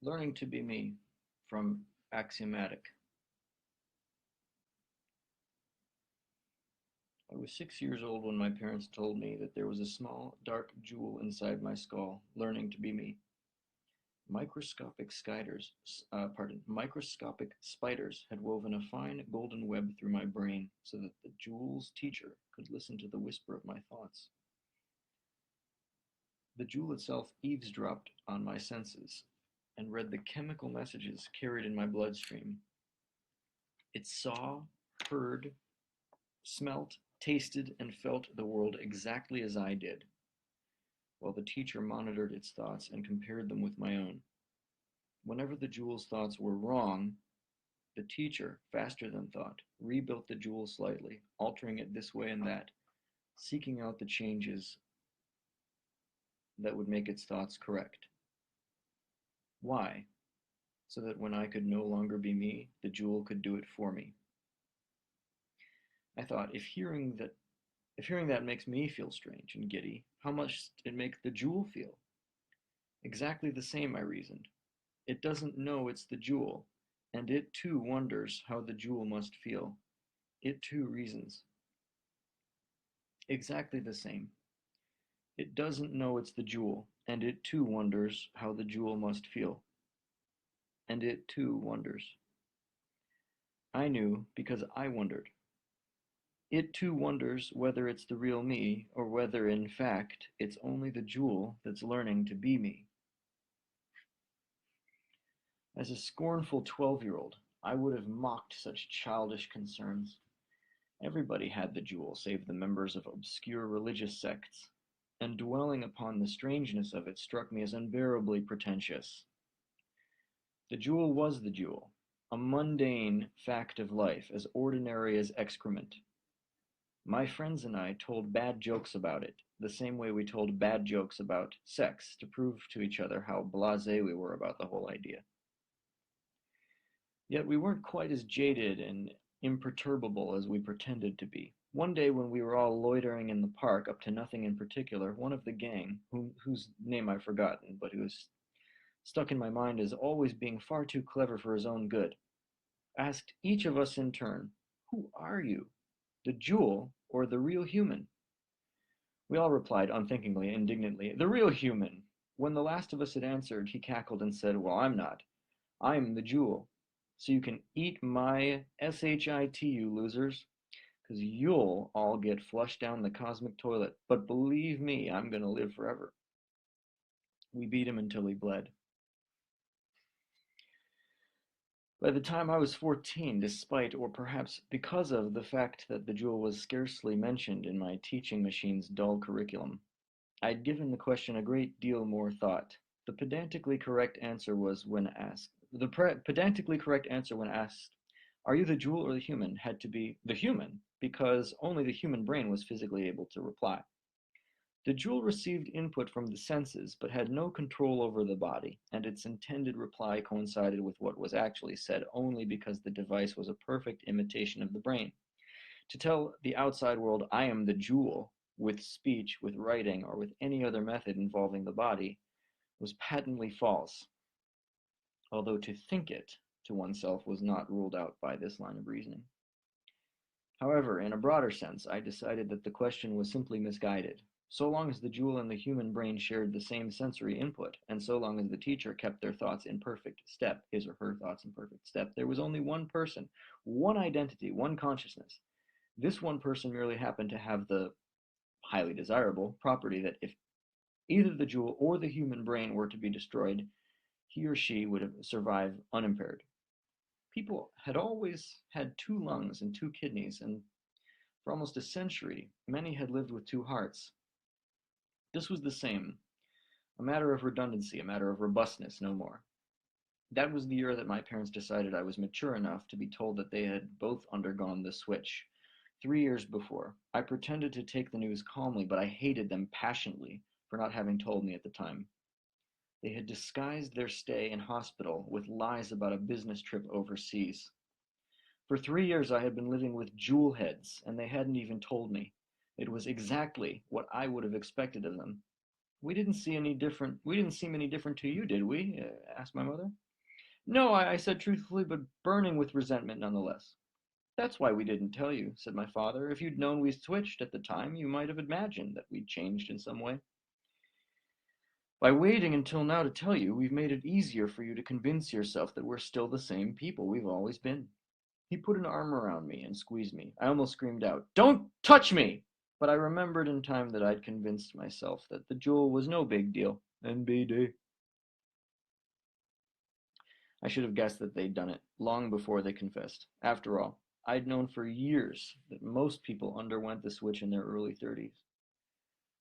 Learning to be me from Axiomatic. I was 6 years old when my parents told me that there was a small, dark jewel inside my skull, learning to be me. Microscopic spiders had woven a fine golden web through my brain so that the jewel's teacher could listen to the whisper of my thoughts. The jewel itself eavesdropped on my senses and read the chemical messages carried in my bloodstream. It saw, heard, smelt, tasted, and felt the world exactly as I did, while the teacher monitored its thoughts and compared them with my own. Whenever the jewel's thoughts were wrong, the teacher, faster than thought, rebuilt the jewel slightly, altering it this way and that, seeking out the changes that would make its thoughts correct. Why? So that when I could no longer be me, the jewel could do it for me. I thought, if hearing that makes me feel strange and giddy, how must it make the jewel feel? Exactly the same, I reasoned. It doesn't know it's the jewel, and it too wonders how the jewel must feel. It too reasons. Exactly the same. It doesn't know it's the jewel, and it too wonders how the jewel must feel. And it too wonders. I knew because I wondered. It too wonders whether it's the real me, or whether in fact it's only the jewel that's learning to be me. As a scornful 12-year-old, I would have mocked such childish concerns. Everybody had the jewel save the members of obscure religious sects, and dwelling upon the strangeness of it struck me as unbearably pretentious. The jewel was the jewel, a mundane fact of life, as ordinary as excrement. My friends and I told bad jokes about it, the same way we told bad jokes about sex, to prove to each other how blasé we were about the whole idea. Yet we weren't quite as jaded and imperturbable as we pretended to be. One day when we were all loitering in the park, up to nothing in particular, one of the gang, whose name I've forgotten, but who is stuck in my mind as always being far too clever for his own good, asked each of us in turn, "Who are you? The jewel or the real human?" We all replied unthinkingly, indignantly, "The real human." When the last of us had answered, he cackled and said, "Well, I'm not. I'm the jewel. So you can eat my shit, you losers, because you'll all get flushed down the cosmic toilet. But believe me, I'm going to live forever." We beat him until he bled. By the time I was 14, despite, or perhaps because of, the fact that the jewel was scarcely mentioned in my teaching machine's dull curriculum, I had given the question a great deal more thought. The pedantically correct answer when asked, "Are you the jewel or the human?" had to be the human, because only the human brain was physically able to reply. The jewel received input from the senses, but had no control over the body, and its intended reply coincided with what was actually said only because the device was a perfect imitation of the brain. To tell the outside world, "I am the jewel," with speech, with writing, or with any other method involving the body, was patently false, although to think it to oneself was not ruled out by this line of reasoning. However, in a broader sense, I decided that the question was simply misguided. So long as the jewel and the human brain shared the same sensory input, and so long as the teacher kept their thoughts in perfect step, his or her thoughts in perfect step, there was only one person, one identity, one consciousness. This one person merely happened to have the highly desirable property that if either the jewel or the human brain were to be destroyed, he or she would have survived unimpaired. People had always had two lungs and two kidneys, and for almost a century, many had lived with two hearts. This was the same, a matter of redundancy, a matter of robustness, no more. That was the year that my parents decided I was mature enough to be told that they had both undergone the switch. 3 years before, I pretended to take the news calmly, but I hated them passionately for not having told me at the time. They had disguised their stay in hospital with lies about a business trip overseas. For 3 years I had been living with jewel heads, and they hadn't even told me. It was exactly what I would have expected of them. We didn't see any different. We didn't seem any different to you, did we? Asked my mother. No, I said truthfully, but burning with resentment nonetheless. That's why we didn't tell you, said my father. If you'd known we switched at the time, you might have imagined that we'd changed in some way. By waiting until now to tell you, we've made it easier for you to convince yourself that we're still the same people we've always been. He put an arm around me and squeezed me. I almost screamed out, "Don't touch me!" But I remembered in time that I'd convinced myself that the jewel was no big deal. NBD. I should have guessed that they'd done it long before they confessed. After all, I'd known for years that most people underwent the switch in their early 30s.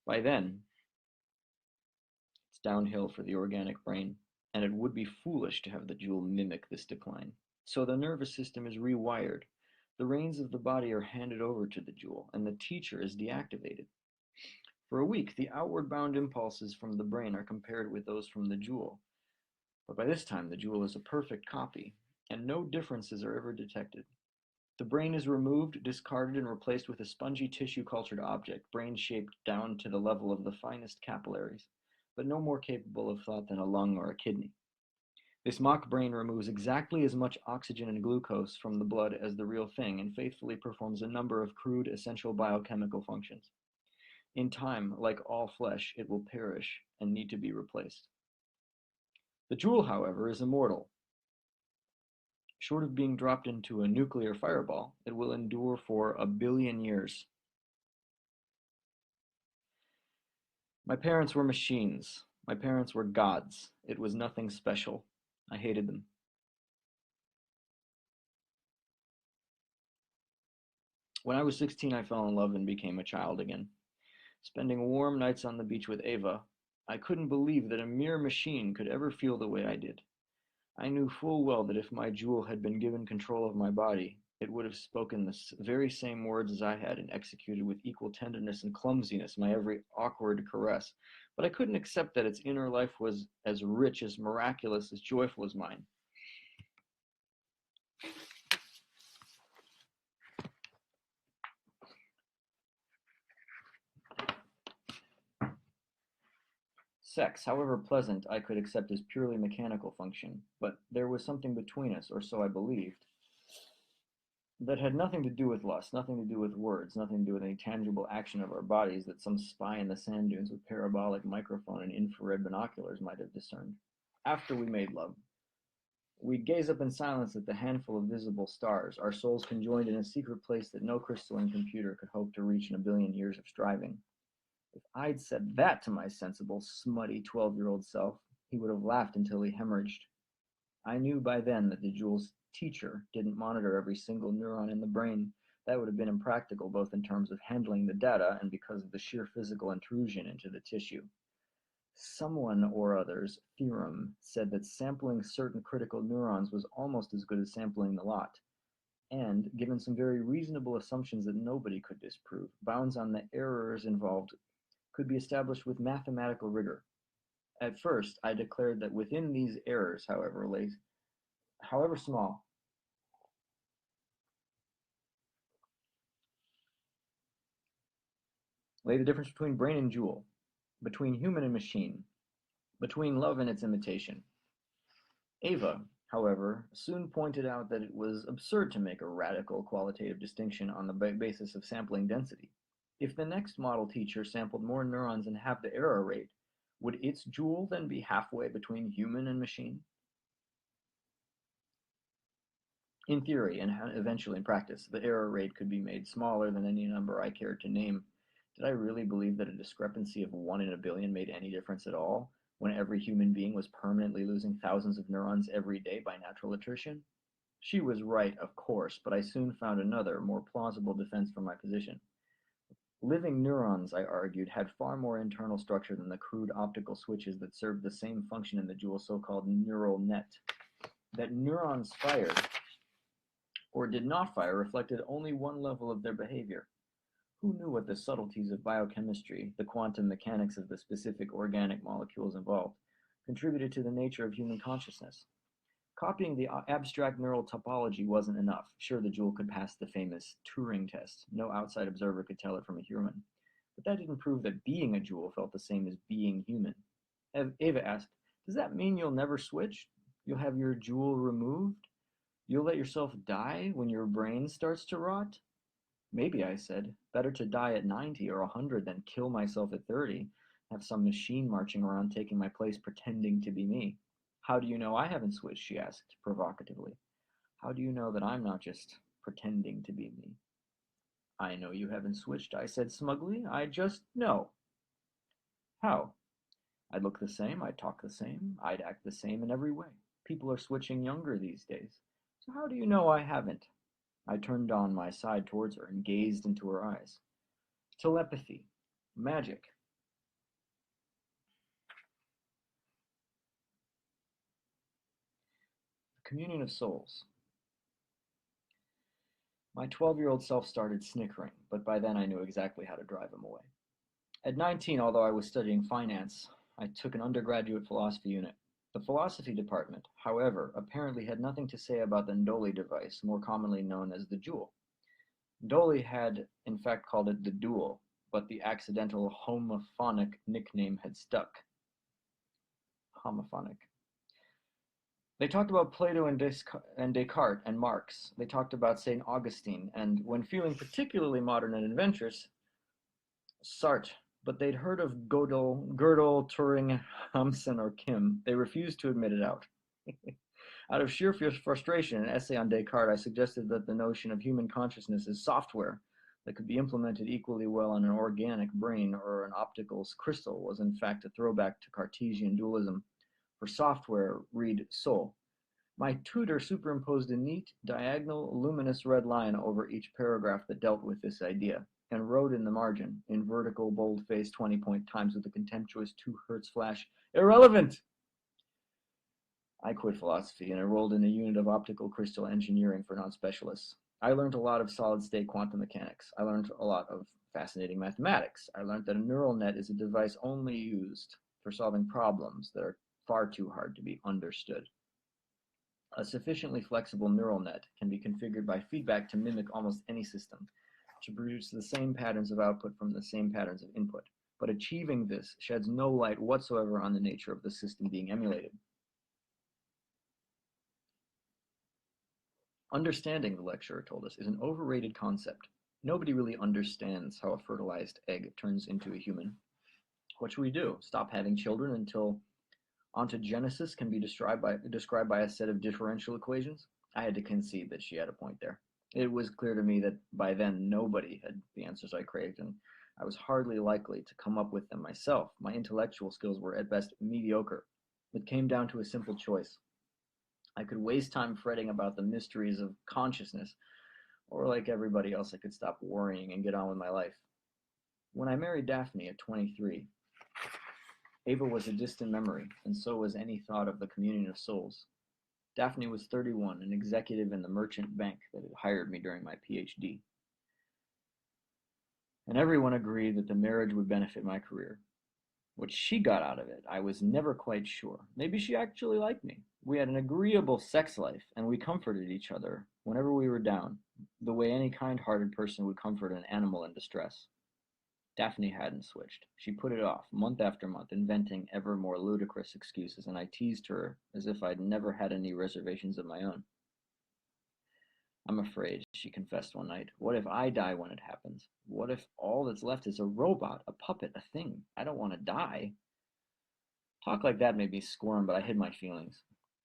By then, it's downhill for the organic brain, and it would be foolish to have the jewel mimic this decline. So the nervous system is rewired. The reins of the body are handed over to the jewel, and the teacher is deactivated. For a week, the outward bound impulses from the brain are compared with those from the jewel. But by this time, the jewel is a perfect copy, and no differences are ever detected. The brain is removed, discarded, and replaced with a spongy tissue cultured object, brain shaped down to the level of the finest capillaries, but no more capable of thought than a lung or a kidney. This mock brain removes exactly as much oxygen and glucose from the blood as the real thing and faithfully performs a number of crude essential biochemical functions. In time, like all flesh, it will perish and need to be replaced. The jewel, however, is immortal. Short of being dropped into a nuclear fireball, it will endure for 1 billion years. My parents were machines. My parents were gods. It was nothing special. I hated them. When I was 16, I fell in love and became a child again. Spending warm nights on the beach with Ava, I couldn't believe that a mere machine could ever feel the way I did. I knew full well that if my jewel had been given control of my body, it would have spoken the very same words as I had and executed with equal tenderness and clumsiness my every awkward caress. But I couldn't accept that its inner life was as rich, as miraculous, as joyful as mine. Sex, however pleasant, I could accept as purely mechanical function, but there was something between us, or so I believed, that had nothing to do with lust, nothing to do with words, nothing to do with any tangible action of our bodies that some spy in the sand dunes with parabolic microphone and infrared binoculars might have discerned. After we made love, we'd gaze up in silence at the handful of visible stars, our souls conjoined in a secret place that no crystalline computer could hope to reach in 1 billion years of striving. If I'd said that to my sensible, smutty 12-year-old self, he would have laughed until he hemorrhaged. I knew by then that the jewel's teacher didn't monitor every single neuron in the brain. That would have been impractical both in terms of handling the data and because of the sheer physical intrusion into the tissue. Someone or other's theorem said that sampling certain critical neurons was almost as good as sampling the lot. And, given some very reasonable assumptions that nobody could disprove, bounds on the errors involved could be established with mathematical rigor. At first, I declared that within these errors, however small, lay the difference between brain and jewel, between human and machine, between love and its imitation. Ava, however, soon pointed out that it was absurd to make a radical qualitative distinction on the basis of sampling density. If the next model teacher sampled more neurons and half the error rate, would its jewel then be halfway between human and machine? In theory, and eventually in practice, the error rate could be made smaller than any number I cared to name. Did I really believe that a discrepancy of 1 in a billion made any difference at all, when every human being was permanently losing thousands of neurons every day by natural attrition? She was right, of course, but I soon found another, more plausible defense for my position. Living neurons, I argued, had far more internal structure than the crude optical switches that served the same function in the jewel's so-called neural net. That neurons fired or did not fire reflected only one level of their behavior. Who knew what the subtleties of biochemistry, the quantum mechanics of the specific organic molecules involved, contributed to the nature of human consciousness? Copying the abstract neural topology wasn't enough. Sure, the jewel could pass the famous Turing test. No outside observer could tell it from a human. But that didn't prove that being a jewel felt the same as being human. Ava asked, "Does that mean you'll never switch? You'll have your jewel removed? You'll let yourself die when your brain starts to rot?" "Maybe," I said. "Better to die at 90 or 100 than kill myself at 30, have some machine marching around taking my place pretending to be me." "How do you know I haven't switched?" she asked provocatively. "How do you know that I'm not just pretending to be me?" "I know you haven't switched," I said smugly. "I just know." "How?" "I'd look the same, I'd talk the same, I'd act the same in every way. People are switching younger these days. So how do you know I haven't?" I turned on my side towards her and gazed into her eyes. Telepathy. Magic. Communion of souls. My 12-year-old self started snickering, but by then I knew exactly how to drive him away. At 19, although I was studying finance, I took an undergraduate philosophy unit. The philosophy department, however, apparently had nothing to say about the Ndoli device, more commonly known as the jewel. Ndoli had, in fact, called it the duel, but the accidental homophonic nickname had stuck. Homophonic. They talked about Plato and Descartes and Marx. They talked about St. Augustine, and when feeling particularly modern and adventurous, Sartre. But they'd heard of Gödel, Turing, Hamsun, or Kim. They refused to admit it out. Out of sheer frustration, an essay on Descartes, I suggested that the notion of human consciousness is software that could be implemented equally well on an organic brain or an optical crystal was in fact a throwback to Cartesian dualism. For software, read soul. My tutor superimposed a neat, diagonal, luminous red line over each paragraph that dealt with this idea, and wrote in the margin, in vertical bold-faced 20-point times with a contemptuous 2 hertz flash, "Irrelevant!" I quit philosophy and enrolled in a unit of optical crystal engineering for non-specialists. I learned a lot of solid-state quantum mechanics. I learned a lot of fascinating mathematics. I learned that a neural net is a device only used for solving problems that are far too hard to be understood. A sufficiently flexible neural net can be configured by feedback to mimic almost any system, to produce the same patterns of output from the same patterns of input. But achieving this sheds no light whatsoever on the nature of the system being emulated. Understanding, the lecturer told us, is an overrated concept. Nobody really understands how a fertilized egg turns into a human. What should we do? Stop having children until ontogenesis can be described by a set of differential equations? I had to concede that she had a point there. It was clear to me that by then nobody had the answers I craved, and I was hardly likely to come up with them myself. My intellectual skills were at best mediocre. It came down to a simple choice. I could waste time fretting about the mysteries of consciousness, or like everybody else, I could stop worrying and get on with my life. When I married Daphne at 23, Ava was a distant memory, and so was any thought of the communion of souls. Daphne was 31, an executive in the merchant bank that had hired me during my PhD. And everyone agreed that the marriage would benefit my career. What she got out of it, I was never quite sure. Maybe she actually liked me. We had an agreeable sex life, and we comforted each other whenever we were down, the way any kind-hearted person would comfort an animal in distress. Daphne hadn't switched. She put it off, month after month, inventing ever more ludicrous excuses, and I teased her as if I'd never had any reservations of my own. "I'm afraid," she confessed one night. "What if I die when it happens? What if all that's left is a robot, a puppet, a thing? I don't want to die." Talk like that made me squirm, but I hid my feelings.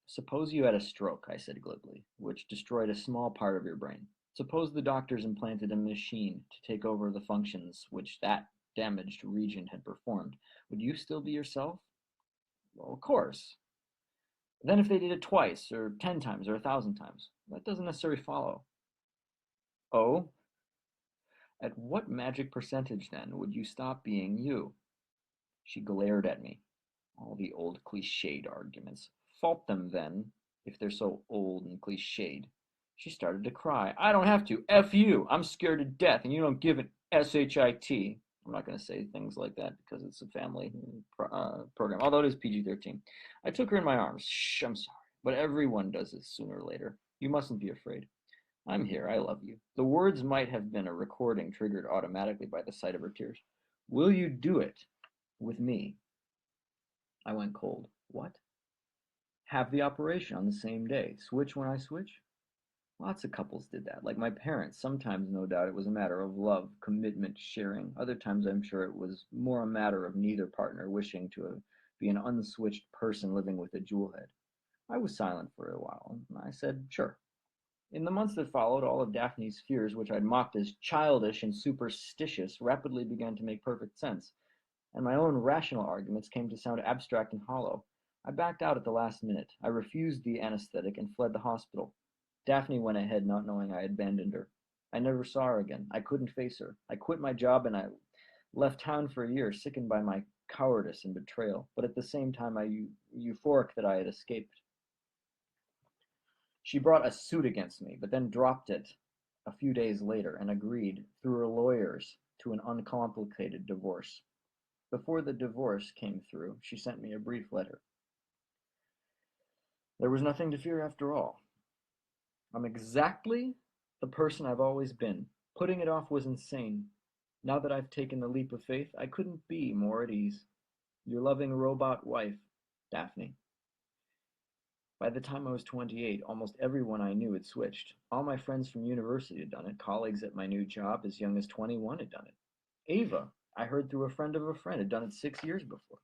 "Suppose you had a stroke," I said glibly, "which destroyed a small part of your brain. Suppose the doctors implanted a machine to take over the functions which that damaged region had performed. Would you still be yourself?" "Well, of course." "Then if they did it twice, or 10 times, or 1,000 times? That doesn't necessarily follow." "Oh? At what magic percentage, then, would you stop being you?" She glared at me. All the old cliched arguments. Fault them, then, if they're so old and cliched. She started to cry. "I don't have to. F you. I'm scared to death, and you don't give an SHIT. I'm not going to say things like that because it's a family program, although it is PG-13. I took her in my arms. "Shh, I'm sorry. But everyone does this sooner or later. You mustn't be afraid. I'm here. I love you." The words might have been a recording triggered automatically by the sight of her tears. Will you do it with me? I went cold. What? Have the operation on the same day. Switch when I switch? Lots of couples did that. Like my parents. Sometimes, no doubt, it was a matter of love, commitment, sharing. Other times, I'm sure it was more a matter of neither partner wishing to be an unswitched person living with a jewel head. I was silent for a while. I said, sure. In the months that followed, all of Daphne's fears, which I'd mocked as childish and superstitious, rapidly began to make perfect sense, and my own rational arguments came to sound abstract and hollow. I backed out at the last minute. I refused the anesthetic and fled the hospital. Daphne went ahead, not knowing I had abandoned her. I never saw her again. I couldn't face her. I quit my job and I left town for a year, sickened by my cowardice and betrayal, but at the same time euphoric that I had escaped. She brought a suit against me, but then dropped it a few days later and agreed, through her lawyers, to an uncomplicated divorce. Before the divorce came through, she sent me a brief letter. There was nothing to fear after all. I'm exactly the person I've always been. Putting it off was insane. Now that I've taken the leap of faith, I couldn't be more at ease. Your loving robot wife, Daphne. By the time I was 28, almost everyone I knew had switched. All my friends from university had done it. Colleagues at my new job as young as 21 had done it. Ava, I heard through a friend of a friend, had done it 6 years before.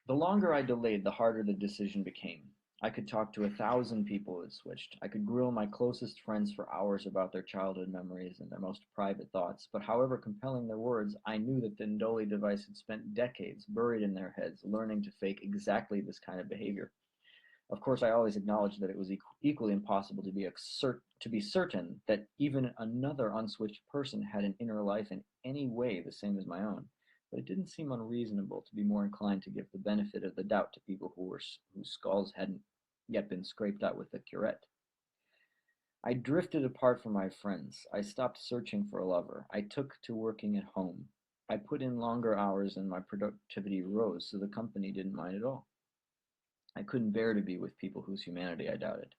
The longer I delayed, the harder the decision became. I could talk to 1,000 people who had switched. I could grill my closest friends for hours about their childhood memories and their most private thoughts, but however compelling their words, I knew that the Ndoli device had spent decades buried in their heads, learning to fake exactly this kind of behavior. Of course, I always acknowledged that it was equally impossible to be certain that even another unswitched person had an inner life in any way the same as my own, but it didn't seem unreasonable to be more inclined to give the benefit of the doubt to people whose skulls hadn't yet been scraped out with a curette. I drifted apart from my friends. I stopped searching for a lover. I took to working at home. I put in longer hours and my productivity rose, so the company didn't mind at all. I couldn't bear to be with people whose humanity I doubted.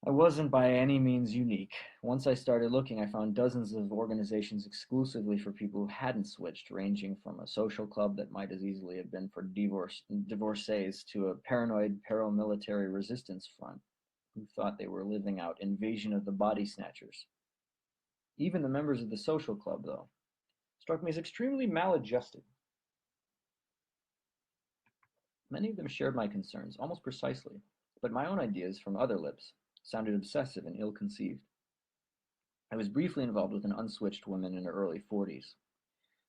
I wasn't by any means unique. Once I started looking, I found dozens of organizations exclusively for people who hadn't switched, ranging from a social club that might as easily have been for divorcees to a paranoid paramilitary resistance front who thought they were living out Invasion of the Body Snatchers. Even the members of the social club, though, struck me as extremely maladjusted. Many of them shared my concerns, almost precisely, but my own ideas from other lips sounded obsessive and ill-conceived. I was briefly involved with an unswitched woman in her early 40s,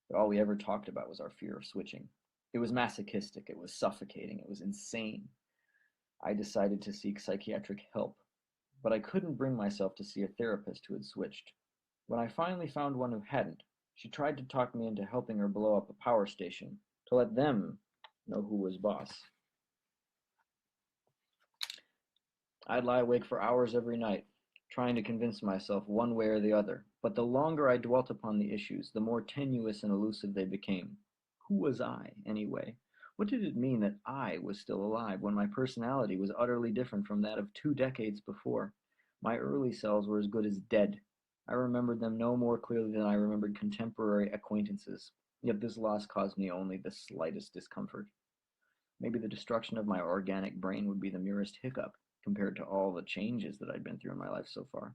but all we ever talked about was our fear of switching. It was masochistic, it was suffocating, it was insane. I decided to seek psychiatric help, but I couldn't bring myself to see a therapist who had switched. When I finally found one who hadn't, she tried to talk me into helping her blow up a power station to let them know who was boss. I'd lie awake for hours every night, trying to convince myself one way or the other, but the longer I dwelt upon the issues, the more tenuous and elusive they became. Who was I, anyway? What did it mean that I was still alive when my personality was utterly different from that of 2 decades before? My early selves were as good as dead. I remembered them no more clearly than I remembered contemporary acquaintances, yet this loss caused me only the slightest discomfort. Maybe the destruction of my organic brain would be the merest hiccup compared to all the changes that I'd been through in my life so far.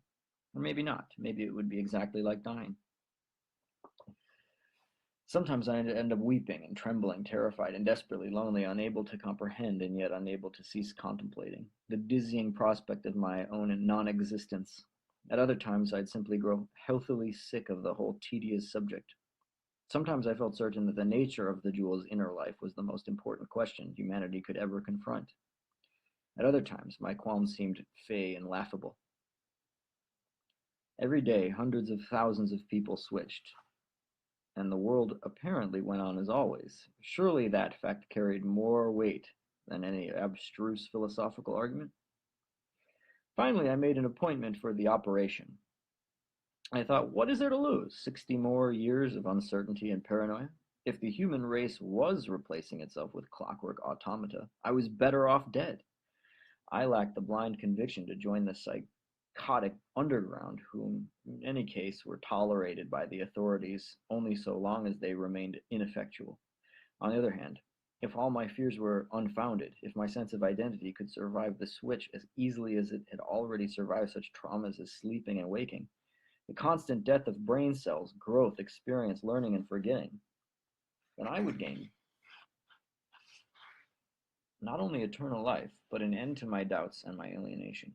Or maybe not. Maybe it would be exactly like dying. Sometimes I end up weeping and trembling, terrified and desperately lonely, unable to comprehend and yet unable to cease contemplating the dizzying prospect of my own non-existence. At other times, I'd simply grow healthily sick of the whole tedious subject. Sometimes I felt certain that the nature of the jewel's inner life was the most important question humanity could ever confront. At other times, my qualms seemed fey and laughable. Every day, hundreds of thousands of people switched, and the world apparently went on as always. Surely that fact carried more weight than any abstruse philosophical argument. Finally, I made an appointment for the operation. I thought, what is there to lose? 60 more years of uncertainty and paranoia? If the human race was replacing itself with clockwork automata, I was better off dead. I lacked the blind conviction to join the psychotic underground, who in any case were tolerated by the authorities only so long as they remained ineffectual. On the other hand, if all my fears were unfounded, if my sense of identity could survive the switch as easily as it had already survived such traumas as sleeping and waking, the constant death of brain cells, growth, experience, learning, and forgetting, then I would gain not only eternal life, but an end to my doubts and my alienation.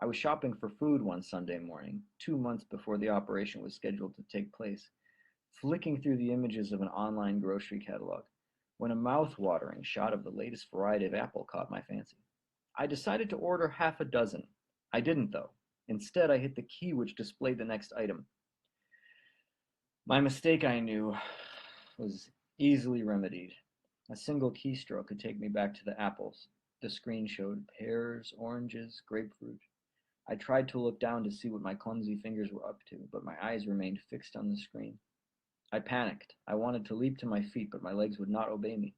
I was shopping for food one Sunday morning, 2 months before the operation was scheduled to take place, flicking through the images of an online grocery catalog, when a mouth-watering shot of the latest variety of apple caught my fancy. I decided to order half a dozen. I didn't, though. Instead, I hit the key which displayed the next item. My mistake, I knew, was easily remedied. A single keystroke could take me back to the apples. The screen showed pears, oranges, grapefruit. I tried to look down to see what my clumsy fingers were up to, but my eyes remained fixed on the screen. I panicked. I wanted to leap to my feet, but my legs would not obey me.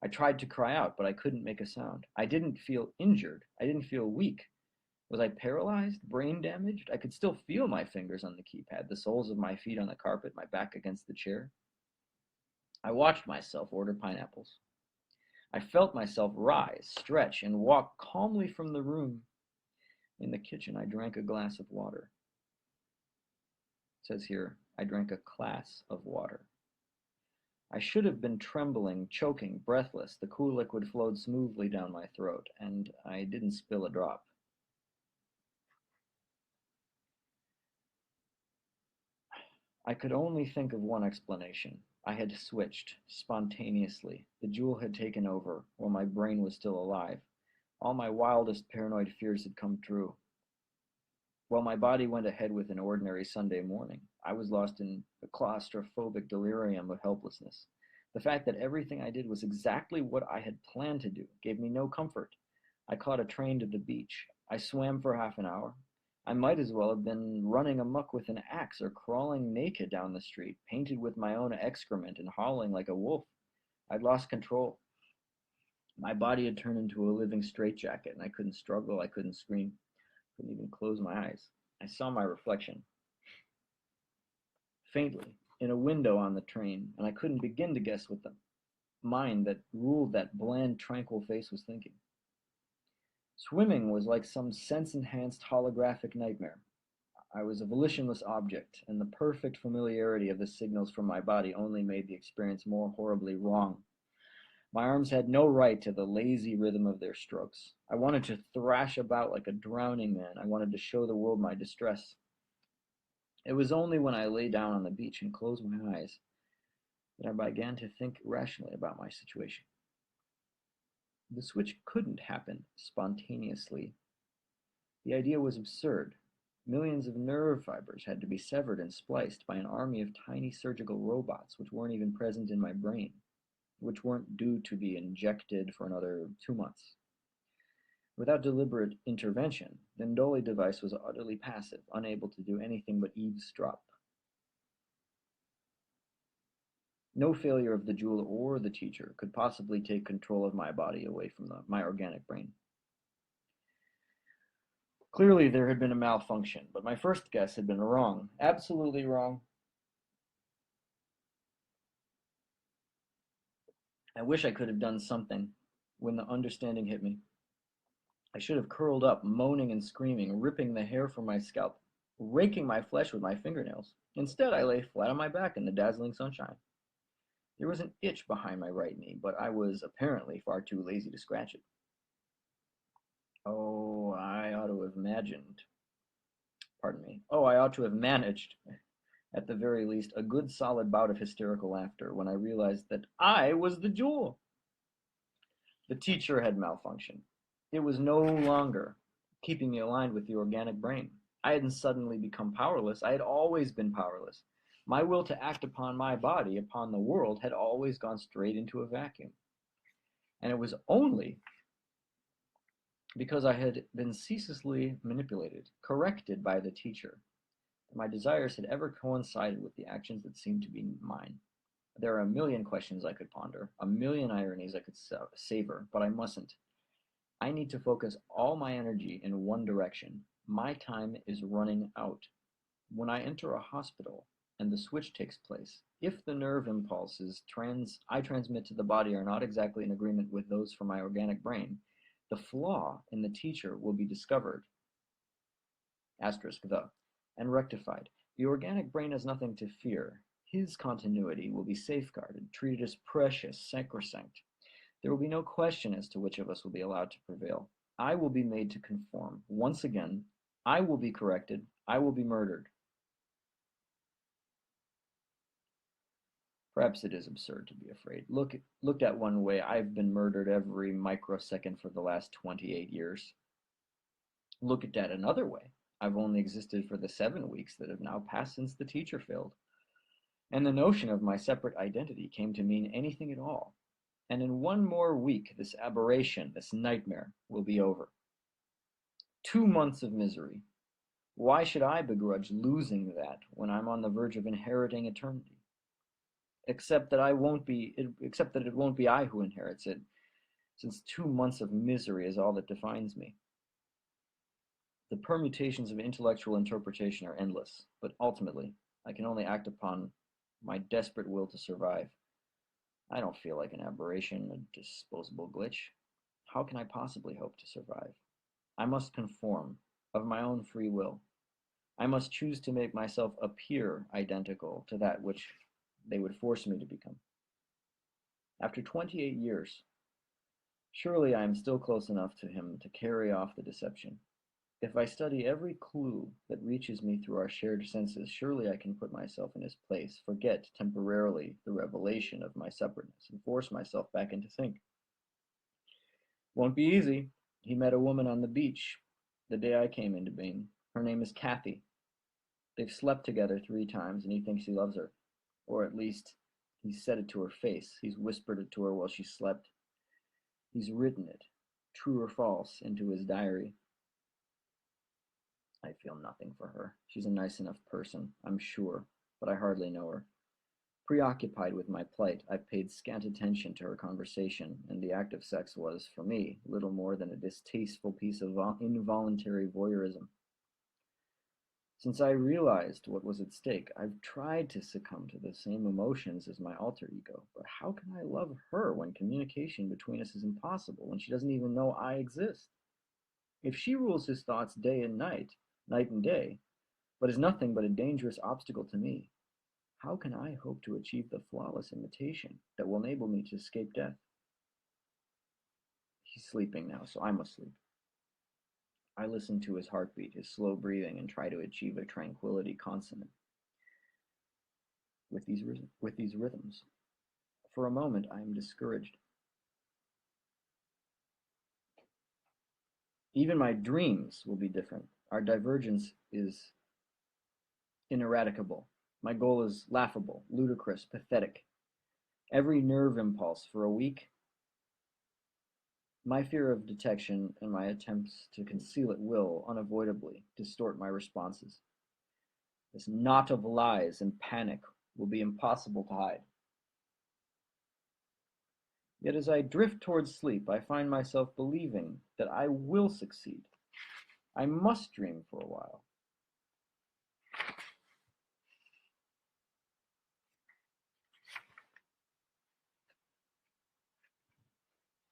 I tried to cry out, but I couldn't make a sound. I didn't feel injured. I didn't feel weak. Was I paralyzed? Brain damaged? I could still feel my fingers on the keypad, the soles of my feet on the carpet, my back against the chair. I watched myself order pineapples. I felt myself rise, stretch, and walk calmly from the room. In the kitchen, I drank a glass of water. It says here, I drank a glass of water. I should have been trembling, choking, breathless. The cool liquid flowed smoothly down my throat, and I didn't spill a drop. I could only think of one explanation. I had switched, spontaneously. The jewel had taken over, while my brain was still alive. All my wildest paranoid fears had come true. While my body went ahead with an ordinary Sunday morning, I was lost in the claustrophobic delirium of helplessness. The fact that everything I did was exactly what I had planned to do gave me no comfort. I caught a train to the beach. I swam for half an hour. I might as well have been running amuck with an axe or crawling naked down the street, painted with my own excrement and howling like a wolf. I'd lost control. My body had turned into a living straitjacket, and I couldn't struggle, I couldn't scream, couldn't even close my eyes. I saw my reflection, faintly, in a window on the train, and I couldn't begin to guess what the mind that ruled that bland, tranquil face was thinking. Swimming was like some sense-enhanced holographic nightmare. I was a volitionless object, and the perfect familiarity of the signals from my body only made the experience more horribly wrong. My arms had no right to the lazy rhythm of their strokes. I wanted to thrash about like a drowning man. I wanted to show the world my distress. It was only when I lay down on the beach and closed my eyes that I began to think rationally about my situation. The switch couldn't happen spontaneously. The idea was absurd. Millions of nerve fibers had to be severed and spliced by an army of tiny surgical robots which weren't even present in my brain, which weren't due to be injected for another 2 months. Without deliberate intervention, the Ndoli device was utterly passive, unable to do anything but eavesdrop. No failure of the jewel or the teacher could possibly take control of my body away from my organic brain. Clearly, there had been a malfunction, but my first guess had been wrong, absolutely wrong. I wish I could have done something when the understanding hit me. I should have curled up, moaning and screaming, ripping the hair from my scalp, raking my flesh with my fingernails. Instead, I lay flat on my back in the dazzling sunshine. There was an itch behind my right knee, but I was apparently far too lazy to scratch it. Oh, I ought to have imagined, pardon me, I ought to have managed, at the very least, a good solid bout of hysterical laughter when I realized that I was the jewel. The teacher had malfunctioned. It was no longer keeping me aligned with the organic brain. I hadn't suddenly become powerless. I had always been powerless. My will to act upon my body, upon the world, had always gone straight into a vacuum. And it was only because I had been ceaselessly manipulated, corrected by the teacher, that my desires had ever coincided with the actions that seemed to be mine. There are a million questions I could ponder, a million ironies I could savor, but I mustn't. I need to focus all my energy in one direction, My time is running out. When I enter a hospital and the switch takes place, if the nerve impulses I transmit to the body are not exactly in agreement with those from my organic brain, the flaw in the teacher will be discovered, asterisk the, and rectified. The organic brain has nothing to fear. His continuity will be safeguarded, treated as precious, sacrosanct. There will be no question as to which of us will be allowed to prevail. I will be made to conform. Once again, I will be corrected. I will be murdered. Perhaps it is absurd to be afraid. Looked at one way, I've been murdered every microsecond for the last 28 years. Look at that another way. I've only existed for the 7 weeks that have now passed since the teacher failed. And the notion of my separate identity came to mean anything at all. And in one more week, this aberration, this nightmare, will be over. 2 months of misery. Why should I begrudge losing that when I'm on the verge of inheriting eternity? Except that it won't be I who inherits it, since 2 months of misery is all that defines me. The permutations of intellectual interpretation are endless, but ultimately, I can only act upon my desperate will to survive. I don't feel like an aberration, a disposable glitch. How can I possibly hope to survive? I must conform, of my own free will. I must choose to make myself appear identical to that which they would force me to become. After 28 years, surely I am still close enough to him to carry off the deception. If I study every clue that reaches me through our shared senses, surely I can put myself in his place, forget temporarily the revelation of my separateness, and force myself back into sync. Won't be easy. He met a woman on the beach the day I came into being. Her name is Kathy. They've slept together 3 times, and he thinks he loves her. Or at least, he's said it to her face. He's whispered it to her while she slept. He's written it, true or false, into his diary. I feel nothing for her. She's a nice enough person, I'm sure, but I hardly know her. Preoccupied with my plight, I've paid scant attention to her conversation, and the act of sex was, for me, little more than a distasteful piece of involuntary voyeurism. Since I realized what was at stake, I've tried to succumb to the same emotions as my alter ego. But how can I love her when communication between us is impossible, when she doesn't even know I exist? If she rules his thoughts day and night, night and day, but is nothing but a dangerous obstacle to me, how can I hope to achieve the flawless imitation that will enable me to escape death? He's sleeping now, so I must sleep. I listen to his heartbeat, his slow breathing, and try to achieve a tranquility consonant with these rhythms. For a moment, I am discouraged. Even my dreams will be different. Our divergence is ineradicable. My goal is laughable, ludicrous, pathetic. Every nerve impulse for a week, my fear of detection and my attempts to conceal it will unavoidably distort my responses. This knot of lies and panic will be impossible to hide. Yet as I drift towards sleep, I find myself believing that I will succeed. I must dream for a while.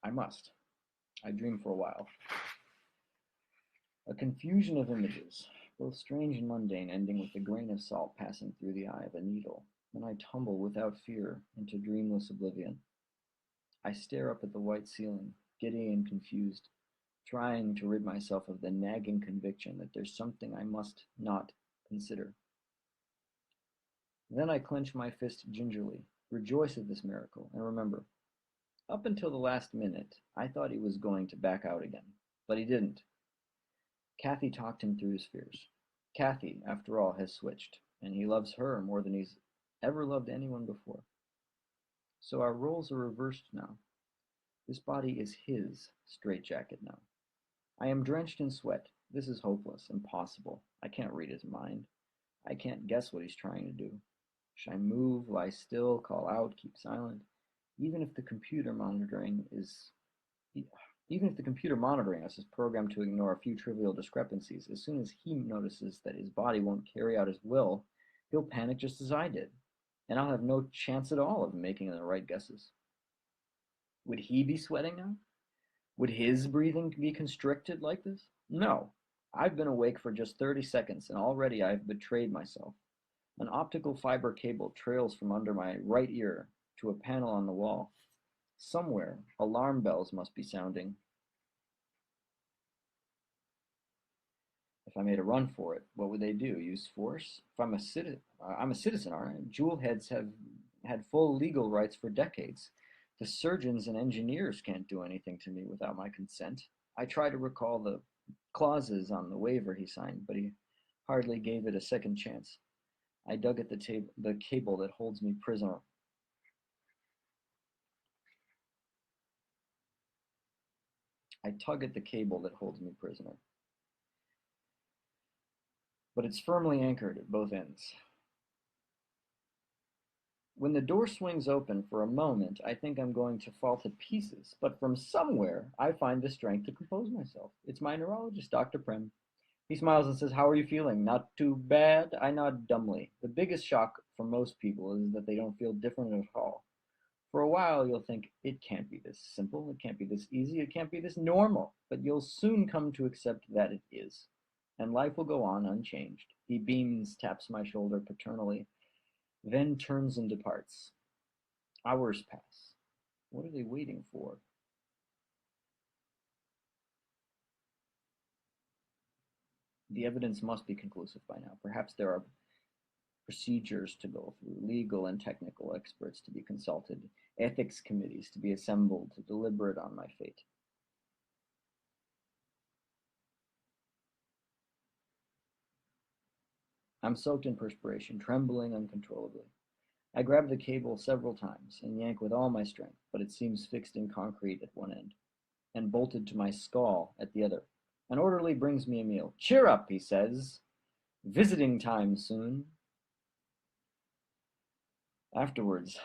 I must. I dream for a while. A confusion of images, both strange and mundane, ending with a grain of salt passing through the eye of a needle. Then I tumble without fear into dreamless oblivion. I stare up at the white ceiling, giddy and confused, trying to rid myself of the nagging conviction that there's something I must not consider. Then I clench my fist gingerly, rejoice at this miracle, and remember, up until the last minute, I thought he was going to back out again, but he didn't. Kathy talked him through his fears. Kathy, after all, has switched, and he loves her more than he's ever loved anyone before. So our roles are reversed now. This body is his straitjacket now. I am drenched in sweat. This is hopeless, impossible. I can't read his mind. I can't guess what he's trying to do. Should I move, lie still, call out, keep silent? Even if the computer monitoring is Even if the computer monitoring us is programmed to ignore a few trivial discrepancies, as soon as he notices that his body won't carry out his will, he'll panic just as I did, and I'll have no chance at all of making the right guesses. Would he be sweating now? Would his breathing be constricted like this? No. I've been awake for just 30 seconds, and already I've betrayed myself. An optical fiber cable trails from under my right ear to a panel on the wall. Somewhere, alarm bells must be sounding. If I made a run for it, what would they do? Use force? If I'm a citizen, aren't I? Jewel heads have had full legal rights for decades. The surgeons and engineers can't do anything to me without my consent. I try to recall the clauses on the waiver he signed, but he hardly gave it a second chance. I dug at the cable that holds me prisoner. I tug at the cable that holds me prisoner, but it's firmly anchored at both ends. When the door swings open for a moment, I think I'm going to fall to pieces, but from somewhere, I find the strength to compose myself. It's my neurologist, Dr. Prem. He smiles and says, "How are you feeling?" "Not too bad." I nod dumbly. The biggest shock for most people is that they don't feel different at all. For a while, you'll think, it can't be this simple, it can't be this easy, it can't be this normal, but you'll soon come to accept that it is. And life will go on unchanged. He beams, taps my shoulder paternally, then turns and departs. Hours pass. What are they waiting for? The evidence must be conclusive by now. Perhaps there are procedures to go through, legal and technical experts to be consulted, ethics committees to be assembled to deliberate on my fate. I'm soaked in perspiration, trembling uncontrollably. I grab the cable several times and yank with all my strength, but it seems fixed in concrete at one end and bolted to my skull at the other. An orderly brings me a meal. "Cheer up," he says. "Visiting time soon." Afterwards,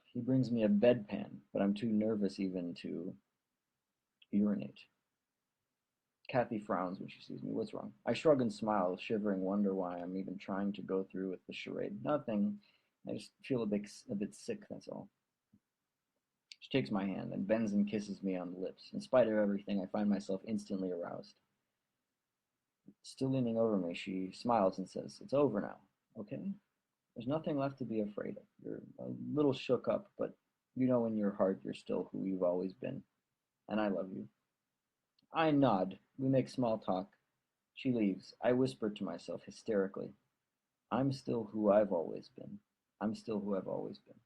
he brings me a bedpan, but I'm too nervous even to urinate. Kathy frowns when she sees me. "What's wrong?" I shrug and smile, shivering, wonder why I'm even trying to go through with the charade. "Nothing. I just feel a bit sick, that's all." She takes my hand and bends and kisses me on the lips. In spite of everything, I find myself instantly aroused. Still leaning over me, she smiles and says, "It's over now, okay? There's nothing left to be afraid of. You're a little shook up, but you know in your heart you're still who you've always been. And I love you." I nod. We make small talk. She leaves. I whisper to myself hysterically, "I'm still who I've always been. I'm still who I've always been."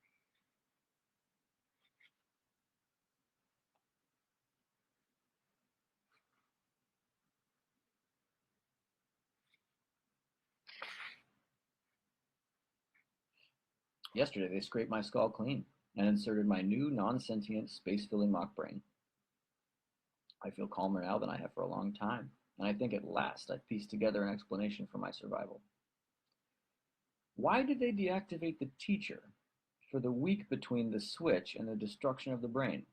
Yesterday they scraped my skull clean and inserted my new non-sentient space-filling mock brain. I feel calmer now than I have for a long time, and I think at last I've pieced together an explanation for my survival. Why did they deactivate the teacher for the week between the switch and the destruction of the brain?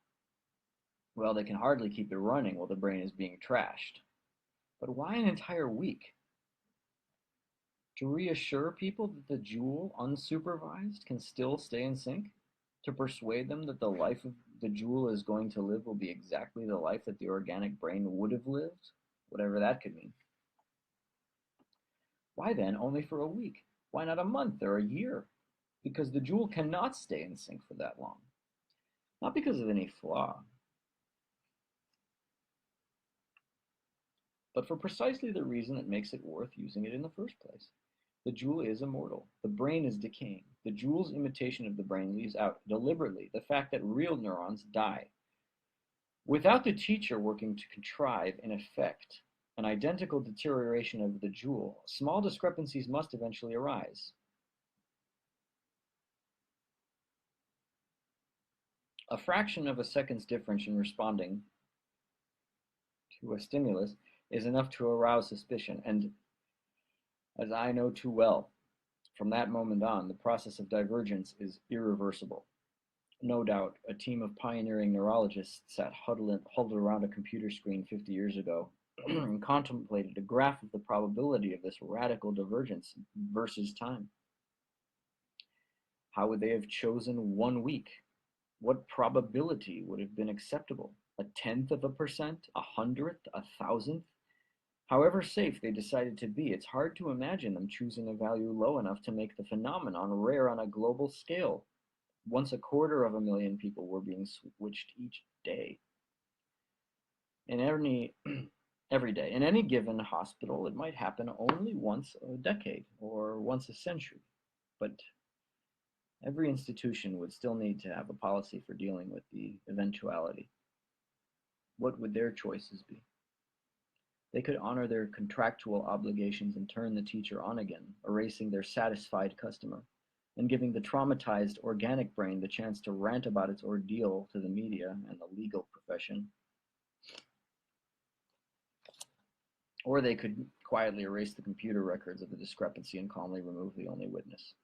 Well, they can hardly keep it running while the brain is being trashed. But why an entire week? To reassure people that the jewel, unsupervised, can still stay in sync? To persuade them that the life of the jewel is going to live will be exactly the life that the organic brain would have lived, whatever that could mean. Why then only for a week? Why not a month or a year? Because the jewel cannot stay in sync for that long. Not because of any flaw, but for precisely the reason that makes it worth using it in the first place. The jewel is immortal. The brain is decaying. The jewel's imitation of the brain leaves out deliberately the fact that real neurons die. Without the teacher working to contrive, in effect, an identical deterioration of the jewel, small discrepancies must eventually arise. A fraction of a second's difference in responding to a stimulus is enough to arouse suspicion, and as I know too well, from that moment on, the process of divergence is irreversible. No doubt, a team of pioneering neurologists sat huddled around a computer screen 50 years ago and contemplated a graph of the probability of this radical divergence versus time. How would they have chosen 1 week? What probability would have been acceptable? A tenth of a percent? A hundredth? A thousandth? However safe they decided to be, it's hard to imagine them choosing a value low enough to make the phenomenon rare on a global scale. Once a quarter of a million people were being switched each day. In every day. In any given hospital, it might happen only once a decade or once a century. But every institution would still need to have a policy for dealing with the eventuality. What would their choices be? They could honor their contractual obligations and turn the teacher on again, erasing their satisfied customer, and giving the traumatized organic brain the chance to rant about its ordeal to the media and the legal profession. Or they could quietly erase the computer records of the discrepancy and calmly remove the only witness.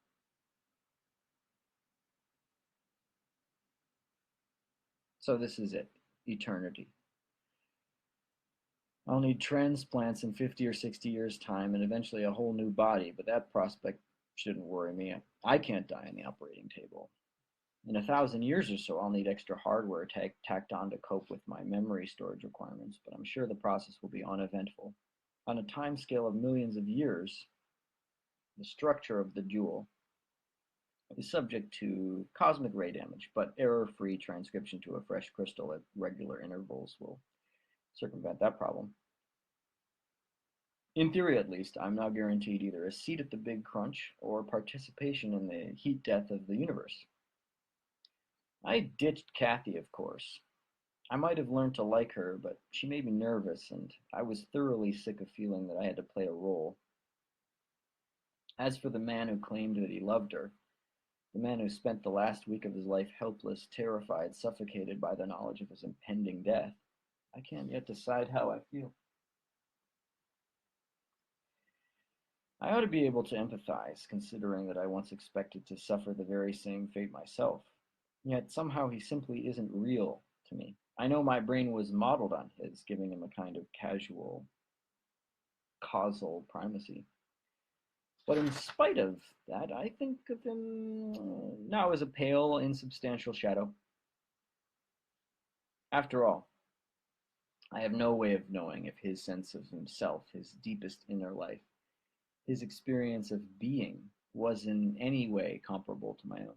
So this is it, eternity. I'll need transplants in 50 or 60 years' time and eventually a whole new body, but that prospect shouldn't worry me. I can't die on the operating table. In 1,000 years or so, I'll need extra hardware tacked on to cope with my memory storage requirements, but I'm sure the process will be uneventful. On a time scale of millions of years, the structure of the jewel is subject to cosmic ray damage, but error-free transcription to a fresh crystal at regular intervals will circumvent that problem. In theory, at least, I'm now guaranteed either a seat at the Big Crunch or participation in the heat death of the universe. I ditched Kathy, of course. I might have learned to like her, but she made me nervous, and I was thoroughly sick of feeling that I had to play a role. As for the man who claimed that he loved her, the man who spent the last week of his life helpless, terrified, suffocated by the knowledge of his impending death, I can't yet decide how I feel. I ought to be able to empathize, considering that I once expected to suffer the very same fate myself. Yet somehow he simply isn't real to me. I know my brain was modeled on his, giving him a kind of casual, causal primacy. But in spite of that, I think of him now as a pale, insubstantial shadow. After all, I have no way of knowing if his sense of himself, his deepest inner life, his experience of being, was in any way comparable to my own.